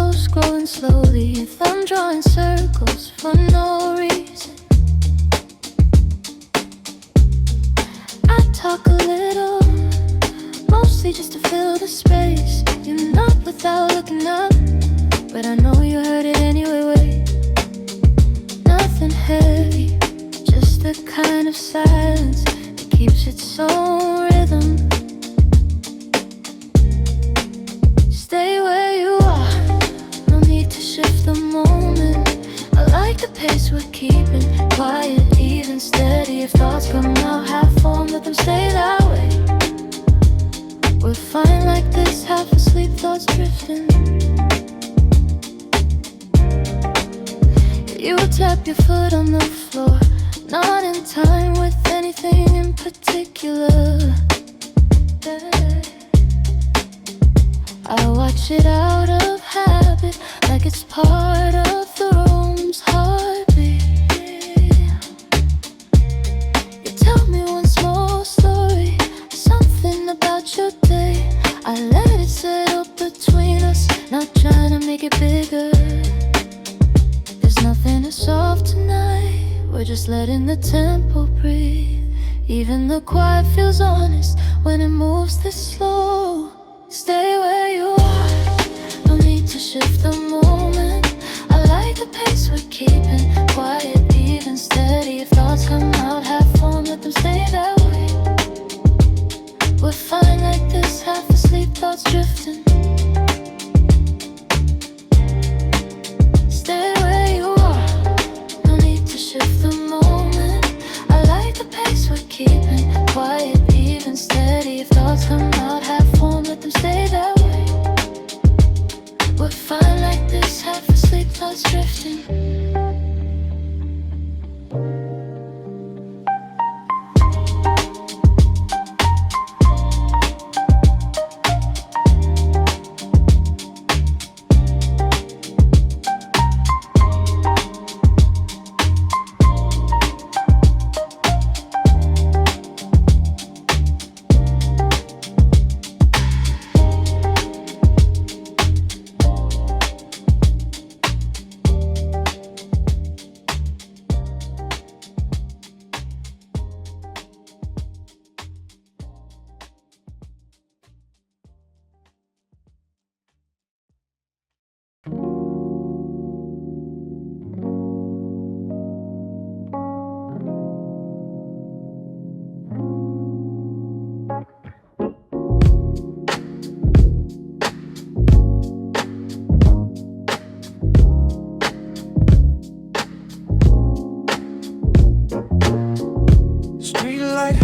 close, growing slowly. Your thumb drawing circles for no reason. I talk a little, mostly just to fill the space. You nod without looking up, but I know you heard it anyway. Wait, nothing heavy, just the kind of silence that keeps its own rhythm. Stay where you are, no need to shift the moment. I like the pace we're keeping, quiet, even, steady. If thoughts come out half-formed, let them stay that way. We're fine like this, half asleep, thoughts drifting. You tap your foot on the floor, not in time with anything in particular. I watch it out of habit, like it's part of the room's heartbeat. You tell me one small story, something about your day. I let it settle between us, not trying to make it bigger. There's nothing to solve tonight, we're just letting the tempo breathe. Even the quiet feels honest when it moves this slow. Stay where you are, no need to shift the moment. I like the pace we're keeping, quiet, even, steady. If thoughts come out half-formed, let them stay that way. We're fine like this, half asleep, thoughts drifting. Stay where you are, no need to shift the moment. I like the pace we're keeping, quiet, even, steady. If thoughts come out half-formed, let them stay that way. We're fine like this, half asleep, thoughts drifting.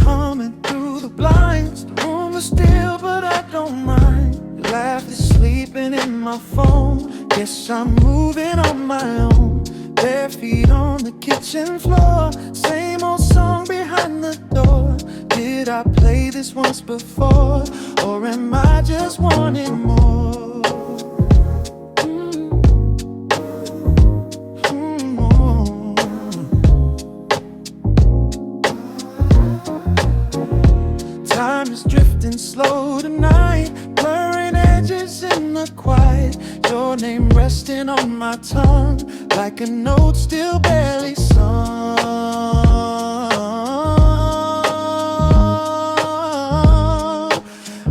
Humming through the blinds, the room is still, but I don't mind. Your laugh is sleeping in my phone. Guess I'm moving on my own. Bare feet on the kitchen floor, same old song behind the door. Did I play this once before, or am I just wanting more? Time is drifting slow tonight, blurring edges in the quiet. Your name resting on my tongue, like a note still barely sung.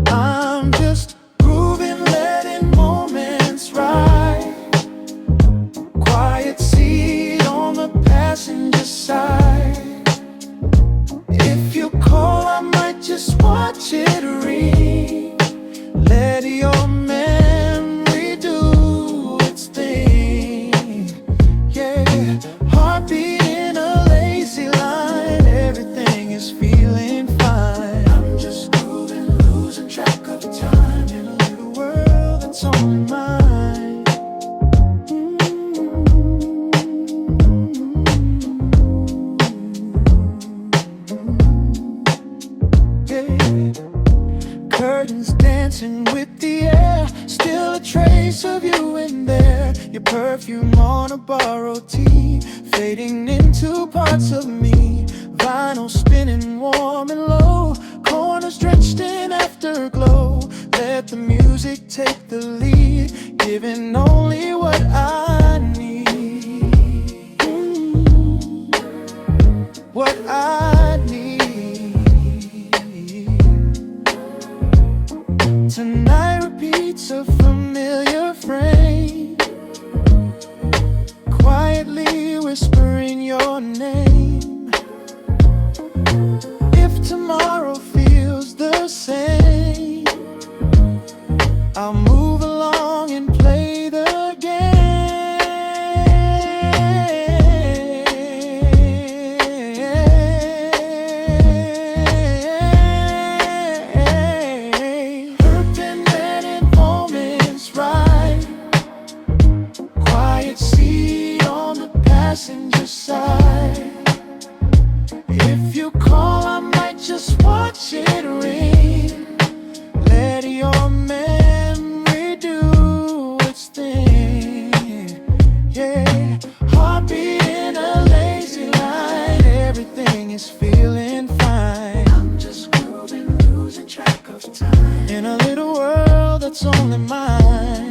I'm just grooving, letting moments ride. Quiet seat on the passenger side. If you call, I might just watch it read. Let your memory do its thing. Yeah, heartbeat in a lazy line. Everything is feeling fine. I'm just grooving, losing track of time in a little world that's only mine. Curtains dancing with the air, still a trace of you in there. Your perfume on a borrowed tee, fading into parts of me. Vinyl spinning warm and low, corners drenched in afterglow. Let the music take the lead, giving only what I need. What I need. Tonight repeats a familiar frame, quietly whispering your name. If tomorrow feels the same, I'll move along and play the game. Perpendicular moments right, quiet seat on the passenger side. If you call, I might just watch it ring. Let your memory do its thing. Yeah, heartbeat in a lazy line. Everything is feeling fine. I'm just grooving, losing track of time in a little world that's only mine.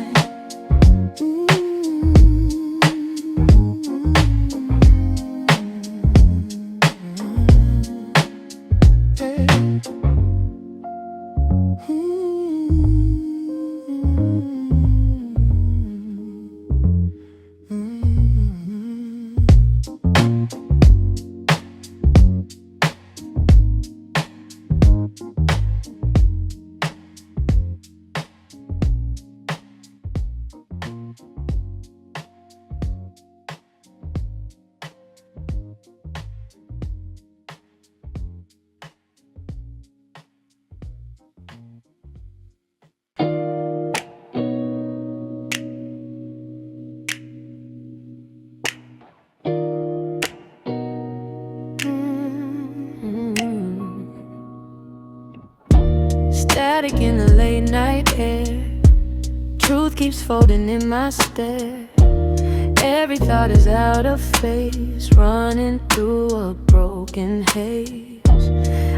Static in the late night air, truth keeps folding in my stare. Every thought is out of phase, running through a broken haze.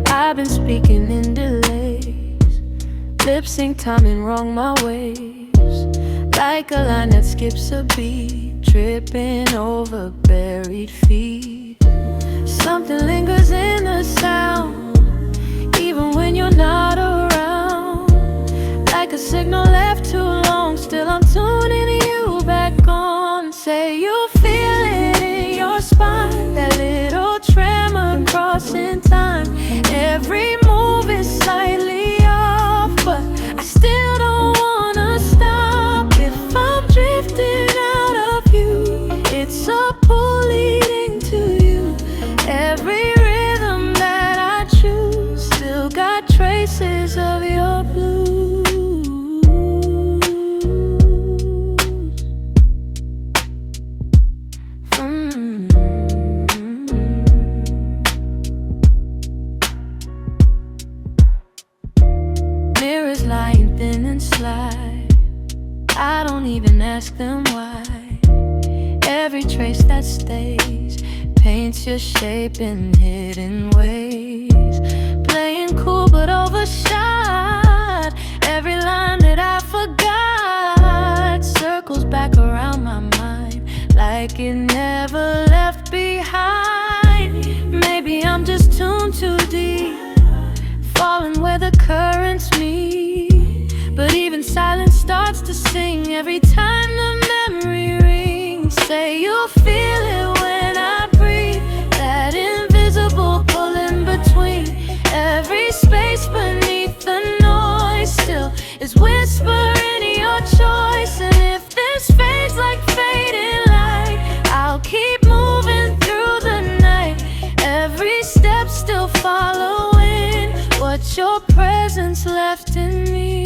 I've been speaking in delays, lip sync timing wrong my ways. Like a line that skips a beat, tripping over buried feet. Something lingers in the sound, even when you're not around. Like a signal left too long, still I'm tuning you back on. Say you feel it in your spine, that little tremor crossing time. Every move is slightly off, but I still don't wanna stop. If I'm drifting out of you, it's a pull leading to you. Every rhythm that I choose still got traces of your blues. Mirrors lying thin and sly, I don't even ask them why. Every trace that stays paints your shape in hidden ways. Playing cool but overshot, every line that I forgot circles back around my mind like it never left behind. Maybe I'm just tuned too deep, falling where the currents meet. But even silence starts to sing every time the memory rings. Say you'll feel it when I breathe, that invisible pull in between. Every space beneath the noise still is whispering your choice. And if this fades like fading light, I'll keep moving through the night. Every step still following what your presence left in me.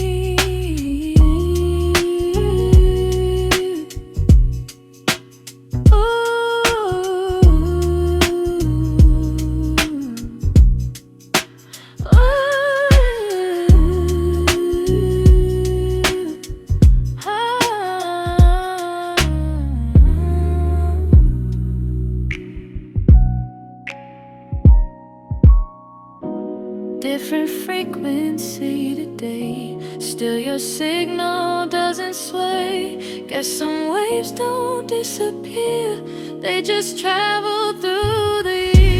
Different frequency today, Still your signal doesn't sway. Guess some waves don't disappear, they just travel through the years.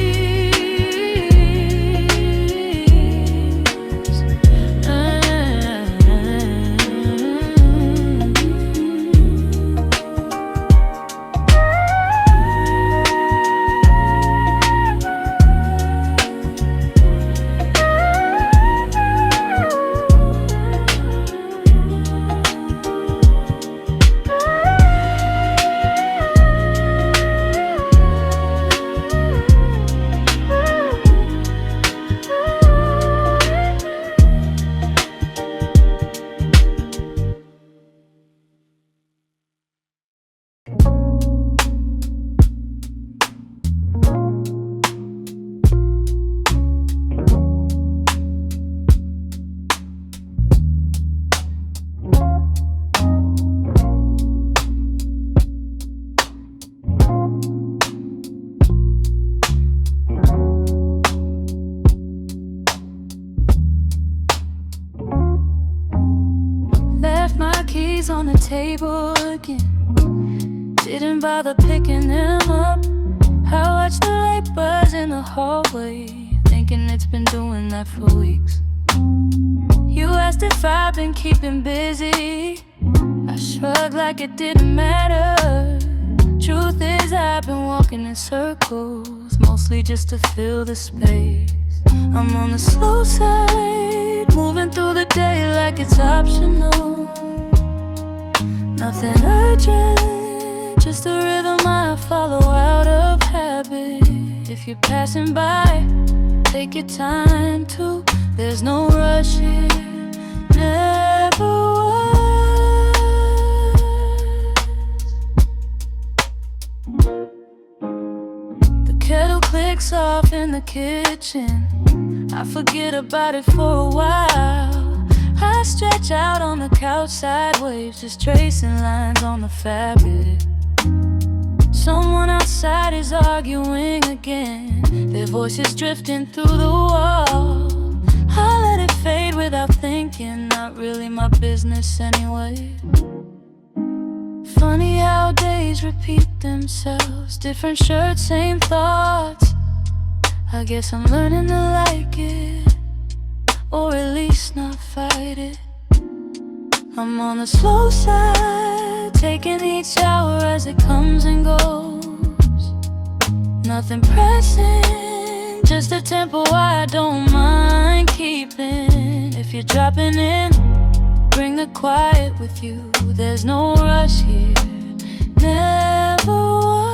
On the table again, didn't bother picking them up. I watched the light buzz in the hallway, thinking it's been doing that for weeks. You asked if I've been keeping busy, I shrugged like it didn't matter. Truth is I've been walking in circles, mostly just to fill the space. I'm on the slow side, moving through the day like it's optional. Nothing urgent, just a rhythm I follow out of habit. If you're passing by, take your time too. There's no rush here, never was. The kettle clicks off in the kitchen, I forget about it for a while. I stretch out on the couch sideways, just tracing lines on the fabric. Someone outside is arguing again, their voices drifting through the wall. I let it fade without thinking, not really my business anyway. Funny how days repeat themselves, different shirts, same thoughts. I guess I'm learning to like it, or at least not fight it. I'm on the slow side, taking each hour as it comes and goes. Nothing pressing, just a tempo I don't mind keeping. If you're dropping in, bring the quiet with you. There's no rush here, never was.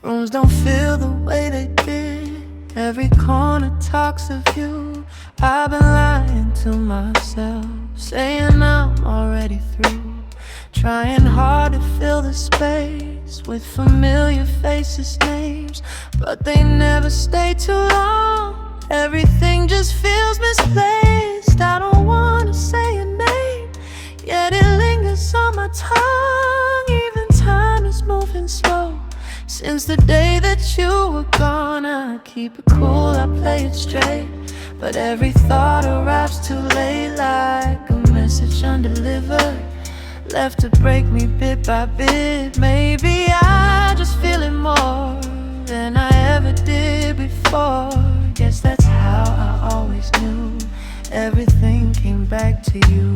Rooms don't feel the way they did. Every corner talks of you. I've been lying to myself, saying I'm already through. Trying hard to fill the space with familiar faces, names, but they never stay too long. Everything just feels misplaced. I don't wanna say a name, yet it lingers on my tongue. Even time is moving slow. Since the day that you were gone, I keep it cool, I play it straight. But every thought arrives too late, like a message undelivered, left to break me bit by bit. Maybe I just feel it more than I ever did before. Guess that's how I always knew everything came back to you.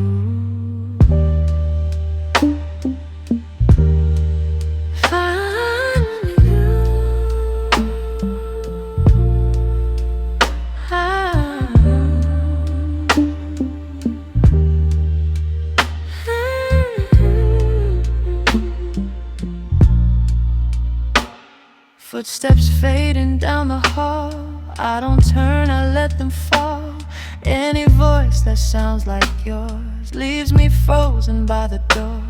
Footsteps fading down the hall, I don't turn, I let them fall. Any voice that sounds like yours leaves me frozen by the door.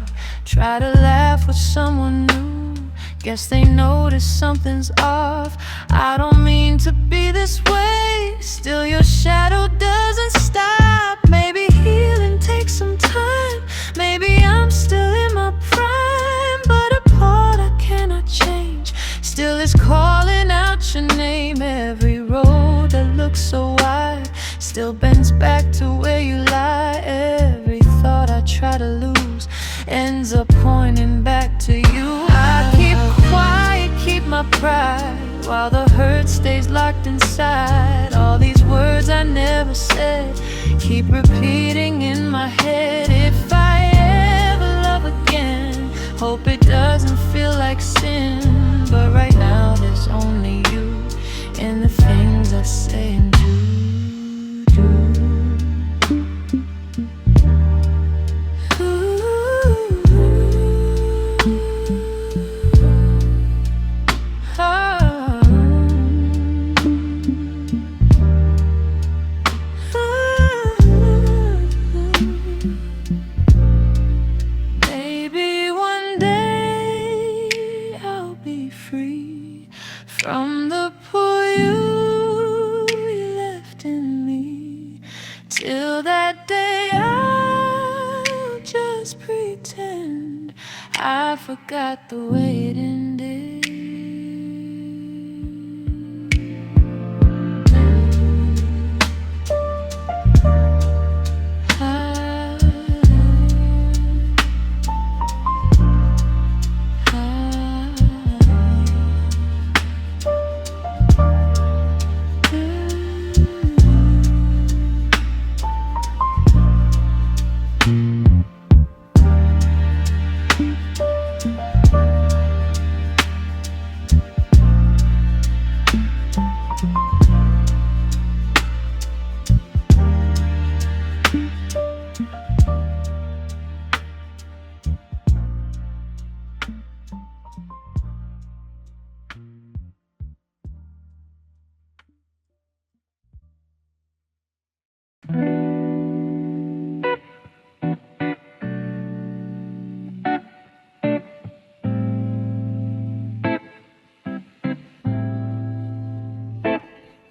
Try to laugh with someone new, guess they notice something's off. I don't mean to be this way, still your shadow doesn't stop. Maybe healing takes some time, maybe I'm still in my prime. But a part I cannot change still is calling out your name. Every road that looks so wide still bends back to where you lie. Every thought I try to lose ends up pointing back to you. I keep quiet, keep my pride, while the hurt stays locked inside. All these words I never said keep repeating in my head. If I ever love again, hope it doesn't feel like sin. But right now there's only you in the things I say and do. From the poor you left in me, till that day I'll just pretend I forgot the way it ended.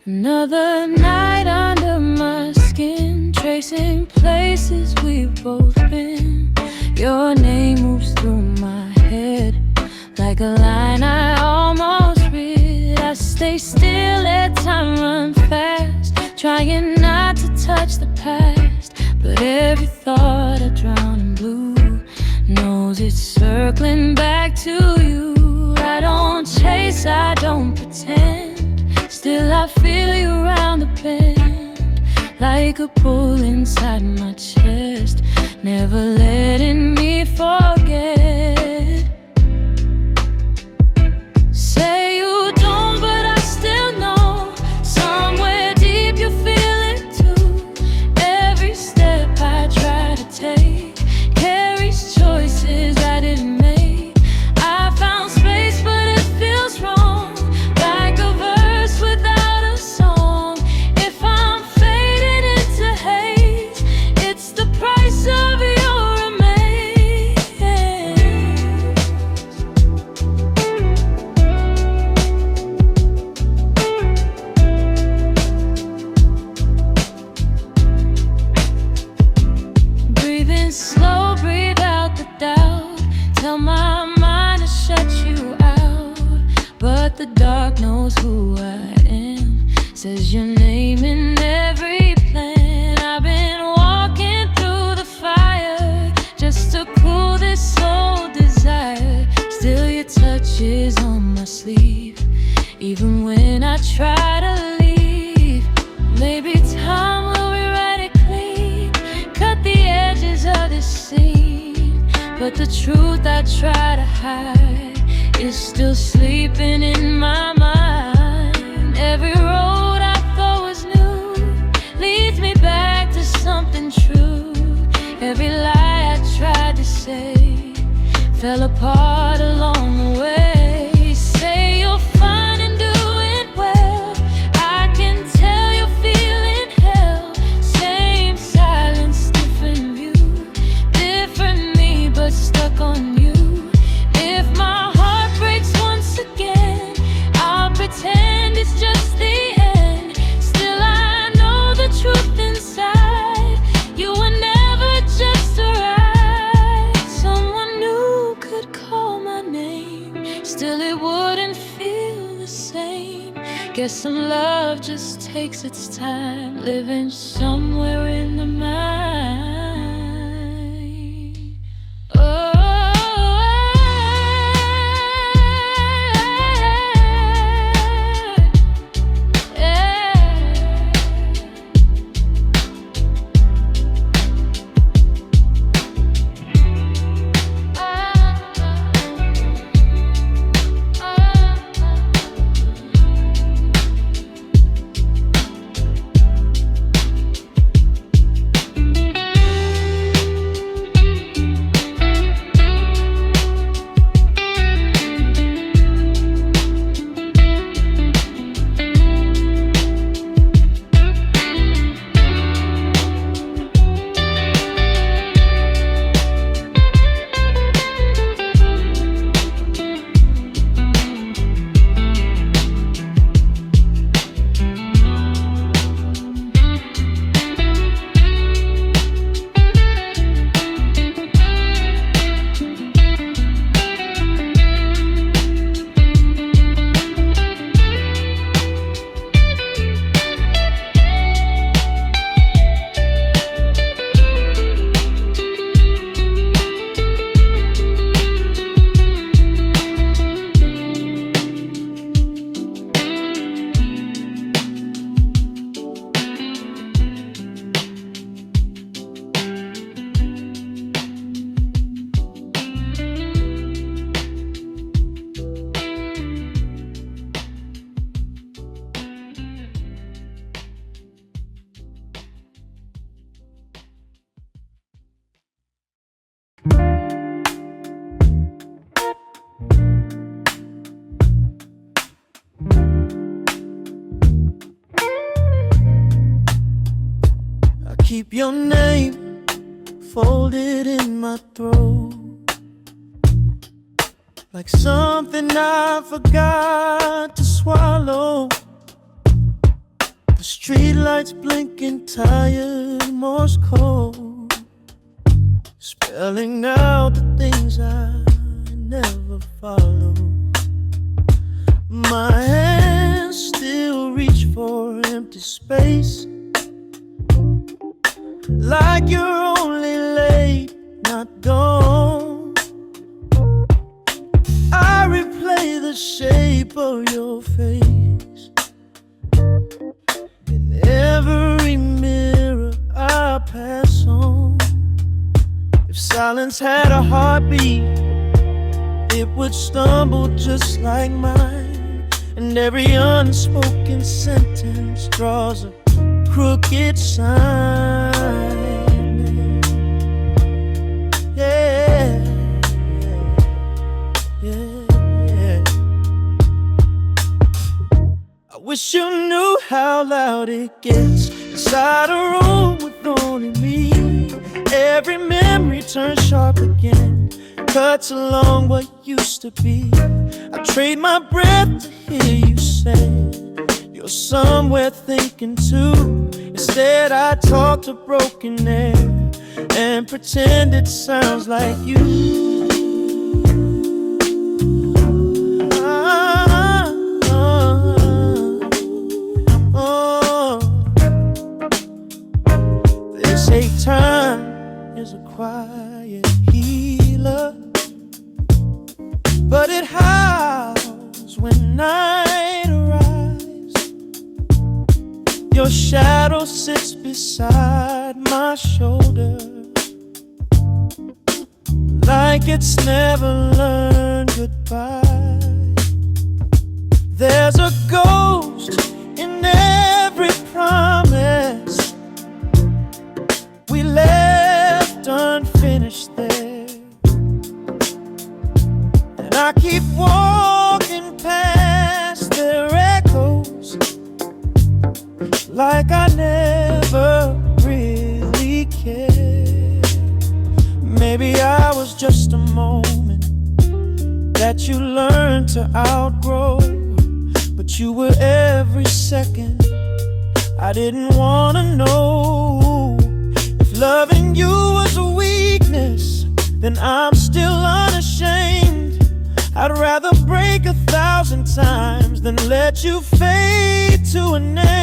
Another night under my skin, tracing places we've both been. Your name moves through my head like a line I almost read. I stay still, let time run fast, trying not to touch the past. But every thought I drown in blue knows it's circling back to you. I don't chase, I don't pretend, still I feel you round the bend, like a pull inside my chest, never letting me forget. Say you don't, but I still know, somewhere deep you feel it too. Every step I try to take carries choices I didn't make. I found space, but it feels wrong, like a verse without a song. If I'm fading into haze, it's the price of your remains. Breathing slow, breathe out the doubt, tell my mind to shut you out, but the dark knows who I am. says your name in every plan. I've been walking through the fire just to cool this old desire. Still your touch is on my sleeve, even when I try to leave. Maybe time will rewrite it clean, cut the edges of this scene. But the truth I try to hide is still sleeping in my mind. Every road I thought was new leads me back to something true. Every lie I tried to say fell apart along the way. Say you're fine and doing well, I can tell you're feeling hell. Same silence, different view, different me, but stuck on you. If my heart breaks once again, I'll pretend it's just the end. Still I know the truth inside, you were never just a ride. Someone new could call my name, still it wouldn't feel the same. Guess some love just takes its time, living somewhere in the mind. Oh, keep your name folded in my throat, like something I forgot to swallow. The streetlights blinking, tired Morse code, spelling out the things I never follow. My hands still reach for empty space, like you're only late, not gone. I replay the shape of your face in every mirror I pass on. If silence had a heartbeat, it would stumble just like mine, and every unspoken sentence draws a crooked sign. Yeah, yeah, yeah. I wish you knew how loud it gets inside a room with only me. Every memory turns sharp again, cuts along what used to be. I trade my breath to hear you say you're somewhere thinking too. Instead I talk to broken air and pretend it sounds like you. Oh, crime is a quiet healer, but it howls when night arrives. Your shadow sits beside my shoulder, like it's never learned goodbye. There's a ghost in every promise we left unfinished there, and I keep walking past their echoes like I never really cared. Maybe I was just a moment that you learned to outgrow, but you were every second. I didn't wanna know if loving you was a weakness, then I'm still unashamed. I'd rather break 1,000 times than let you fade to a name.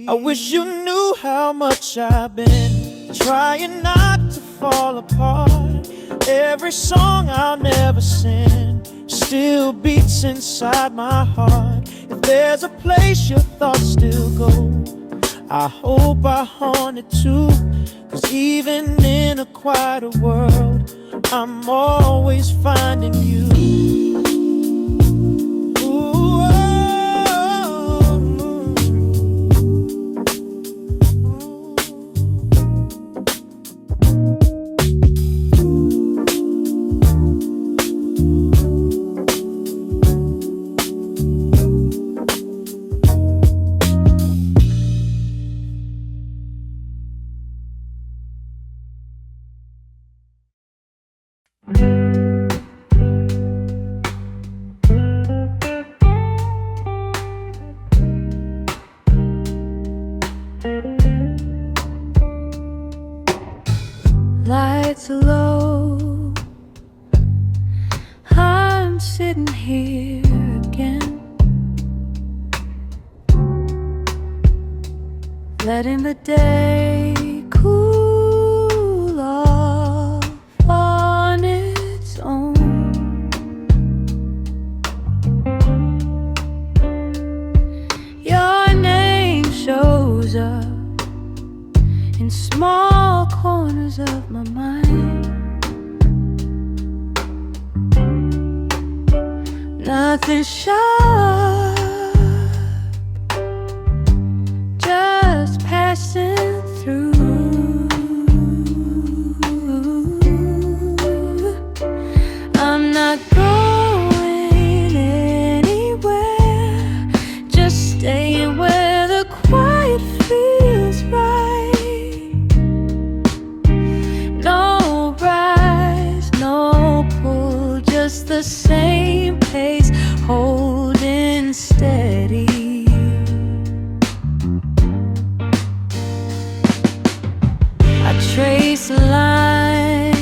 I wish you knew how much I've been trying not to fall apart. Every song I'll never sing still beats inside my heart. If there's a place your thoughts still go, I hope I haunt it too. 'Cause even in a quieter world, I'm always finding you. Lights low, I'm sitting here again, letting the day cool off on its own. Your name shows up in small corners of my mind. Nothing sharp, just passing through. I'm not going anywhere, just staying where the quiet feels right. No rise, no pull, just the same pace, holding steady. I trace lines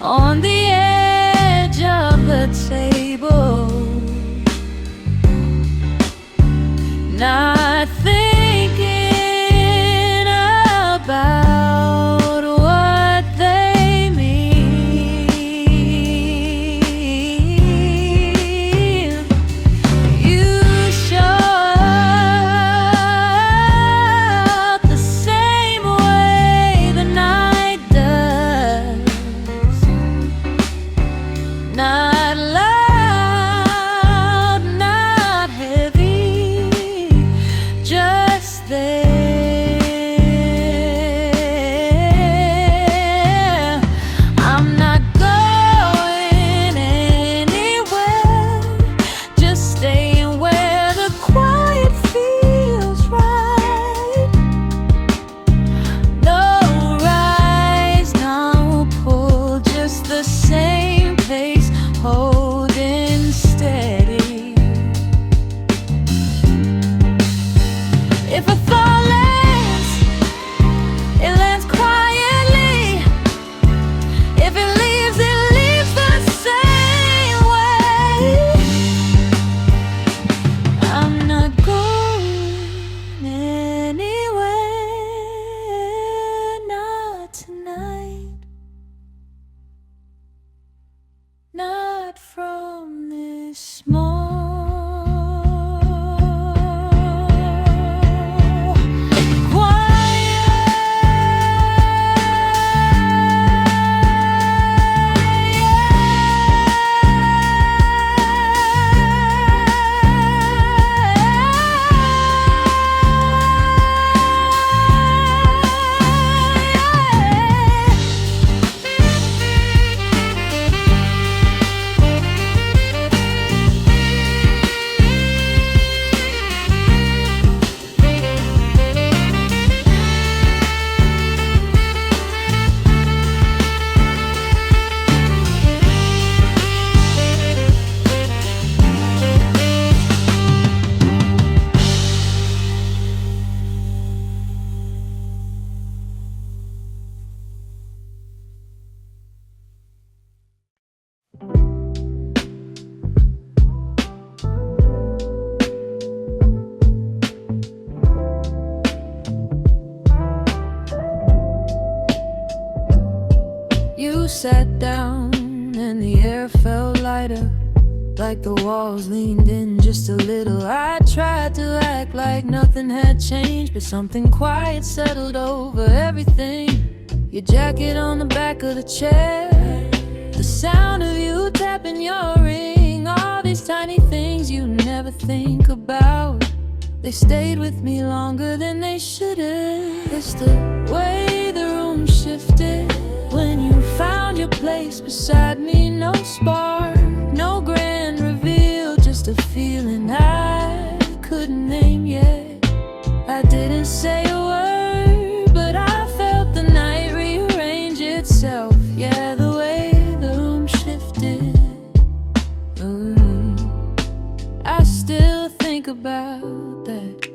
on the edge of the table, not thinking about what they mean. You show up the same way the night does, not loud, not heavy, just sat down and the air felt lighter, like the walls leaned in just a little. I tried to act like nothing had changed, but something quiet settled over everything. Your jacket on the back of the chair, the sound of you tapping your ring, all these tiny things you never think about, they stayed with me longer than they should have. It's the way the room shifted when you found your place beside me. No spark, no grand reveal, just a feeling I couldn't name yet. I didn't say a word, but I felt the night rearrange itself. Yeah, the way the room shifted. I still think about that.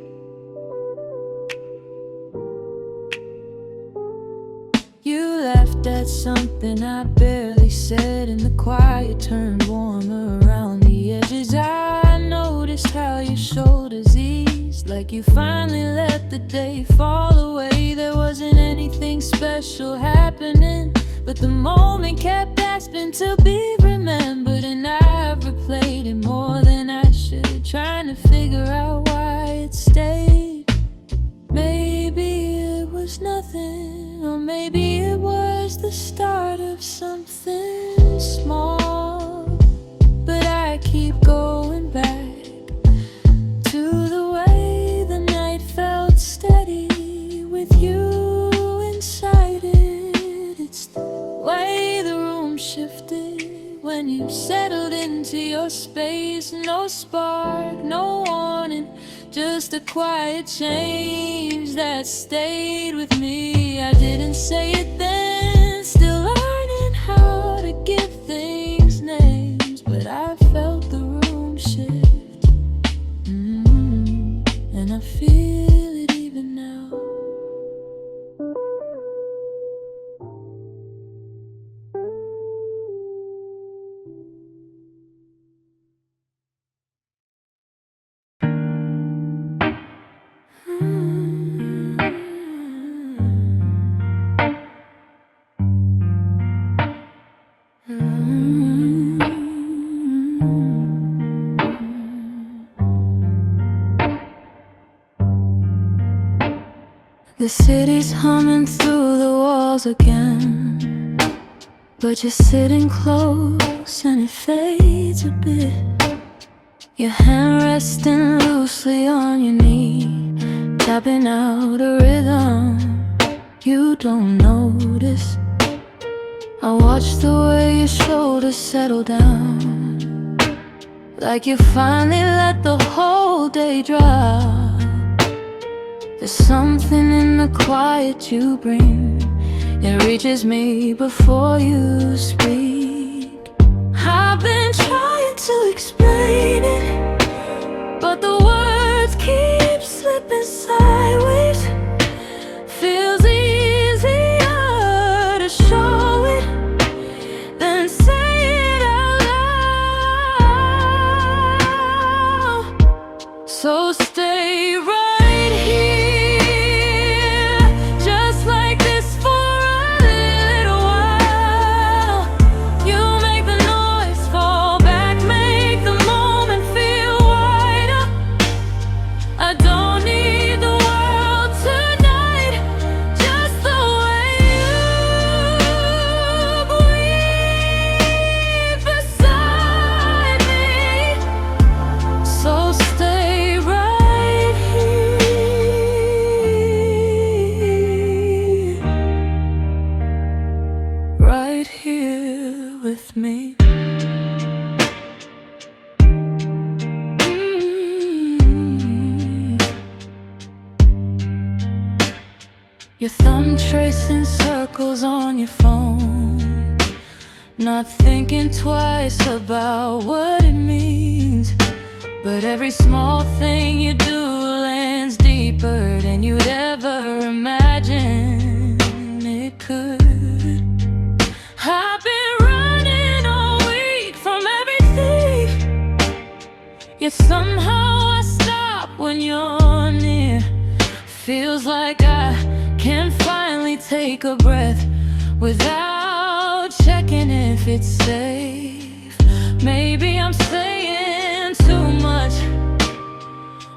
You laughed at something I barely said, and the quiet turned warmer around the edges. I noticed how your shoulders eased, like you finally let the day fall away. There wasn't anything special happening, but the moment kept asking to be remembered. And I've replayed it more than I should, trying to figure out why it stayed. Maybe it was nothing, or maybe it was the start of something small. But I keep going back to the way the night felt steady with you inside it. It's the way the room shifted when you settled into your space. No spark, no warning, just a quiet change that stayed with me. I didn't say it then, still learning how to give things names, but I felt the room shift, and I feel it even now. The city's humming through the walls again, but you're sitting close and it fades a bit. Your hand resting loosely on your knee, tapping out a rhythm you don't notice. I watch the way your shoulders settle down, like you finally let the whole day drop. There's something in the quiet you bring, it reaches me before you speak. I've been trying to explain it, but the words keep slipping sideways. Feels easier to show it than say it out loud. So stay right here, just like this for a little while. You make the noise fall back, make the moment feel wider. I don't need the world tonight, just the way you breathe beside me. So stay right here, right here with me. Your thumb tracing circles on your phone, not thinking twice about what it means. But every small thing you do lands deeper than you'd ever imagine it could. I've been running all week from everything, yet somehow I stop when you're near. Feels like I can finally take a breath without checking if it's safe. Maybe I'm saying too much,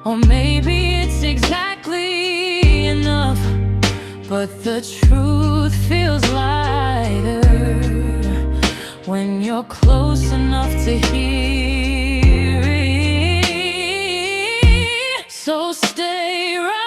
or maybe it's exactly enough, but the truth feels lighter when you're close enough to hear it. So stay right